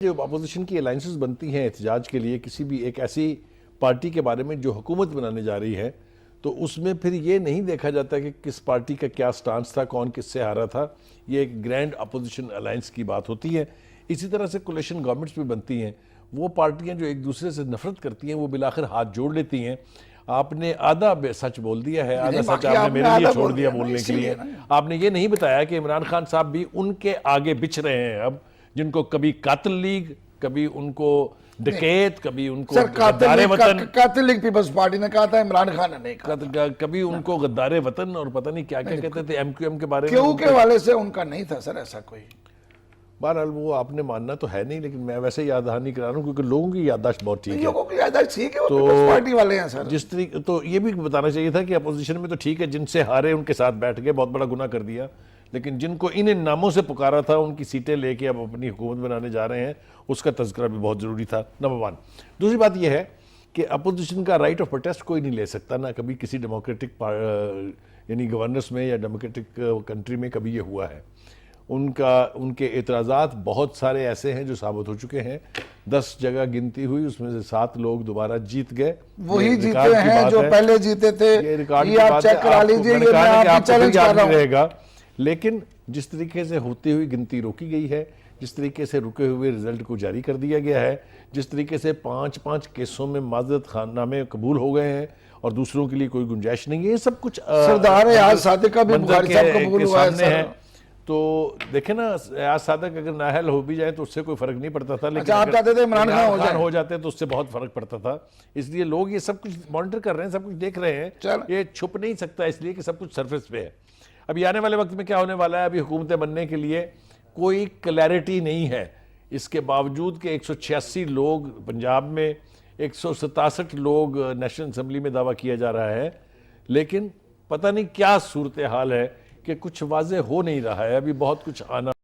जो अपोजिशन की अलायंसेस बनती हैं एहतजाज के लिए किसी भी एक ऐसी पार्टी के बारे में जो हुकूमत बनाने जा रही है, तो उसमें फिर ये नहीं देखा जाता कि किस पार्टी का क्या स्टांस था, कौन किससे हारा था। ये एक ग्रैंड अपोजिशन अलायंस की बात होती है। इसी तरह से कोलिशन गवर्नमेंट्स भी बनती हैं। वो पार्टियां जो एक दूसरे से नफरत करती हैं वो बिलाखिर हाथ जोड़ लेती हैं। आपने आधा सच बोल दिया है, आधा सच आपने मेरे लिए छोड़ दिया बोलने के लिए। आपने ये नहीं बताया कि इमरान खान साहब भी उनके आगे बिछ रहे हैं अब, जिनको कभी कातिल लीग, कभी उनको डकैत, कभी उनको गद्दारे वतन, कातिल लीग पीपल्स पार्टी ने कहा था, इमरान खान ने नहीं कहा। कभी उनको गद्दारे वतन और पता नहीं क्या क्या कहते थे एमक्यूएम के बारे में। क्यों के वाले से उनका नहीं था सर ऐसा कोई। बहरहाल वो आपने मानना तो है नहीं, लेकिन मैं वैसे याद दहानी करा रहा हूँ क्योंकि लोगों की याददाश्त बहुत ठीक है। लोगों की याददाश्त ठीक है, वो पीपल्स पार्टी वाले हैं सर। जिस तरीके तो ये भी बताना चाहिए था कि अपोजिशन में तो ठीक है, जिनसे हारे उनके साथ बैठ गए, बहुत बड़ा गुनाह कर दिया। लेकिन जिनको इन नामों से पुकारा था, उनकी सीटें लेके अब अपनी हुकूमत बनाने जा रहे हैं, उसका तज़किरा भी बहुत ज़रूरी था, नंबर वन। दूसरी बात यह है कि अपोजिशन का राइट ऑफ प्रोटेस्ट कोई नहीं ले सकता ना, कभी किसी डेमोक्रेटिक यानी गवर्नेंस में या डेमोक्रेटिक कंट्री में कभी ये हुआ है। उनके एतराज़ात बहुत सारे ऐसे हैं जो साबित हो चुके हैं। 10 जगह गिनती हुई, उसमें से 7 लोग दोबारा जीत गए। वही जीते हैं जो पहले जीते थे। ये रिकॉर्ड ये आप चेक करा लीजिए, ये मैं आपको चैलेंज कर रहा हूं। रहेगा। लेकिन जिस तरीके से होती हुई गिनती रोकी गई है, जिस तरीके से रुके हुए रिजल्ट को जारी कर दिया गया है, जिस तरीके से 5-5 केसों में माजरत खानामे कबूल हो गए हैं और दूसरों के लिए कोई गुंजाइश नहीं है, ये सब कुछ सरदार आज सादिक का भी बुखारी साहब कबूल हुआ है। तो देखे ना, आज सादक अगर नाहल हो भी जाए तो उससे कोई फर्क नहीं पड़ता था, लेकिन आप चाहते थे इमरान खान हो जाते तो उससे बहुत फर्क पड़ता था। इसलिए लोग ये सब कुछ मॉनिटर कर रहे हैं, सब कुछ देख रहे हैं। ये छुप नहीं सकता इसलिए कि सब कुछ सरफेस पे है। अभी आने वाले वक्त में क्या होने वाला है, अभी हुकूमतें बनने के लिए कोई क्लैरिटी नहीं है। इसके बावजूद कि 186 लोग पंजाब में, 167 लोग नेशनल असम्बली में दावा किया जा रहा है, लेकिन पता नहीं क्या सूरत हाल है कि कुछ वाज़ेह हो नहीं रहा है। अभी बहुत कुछ आना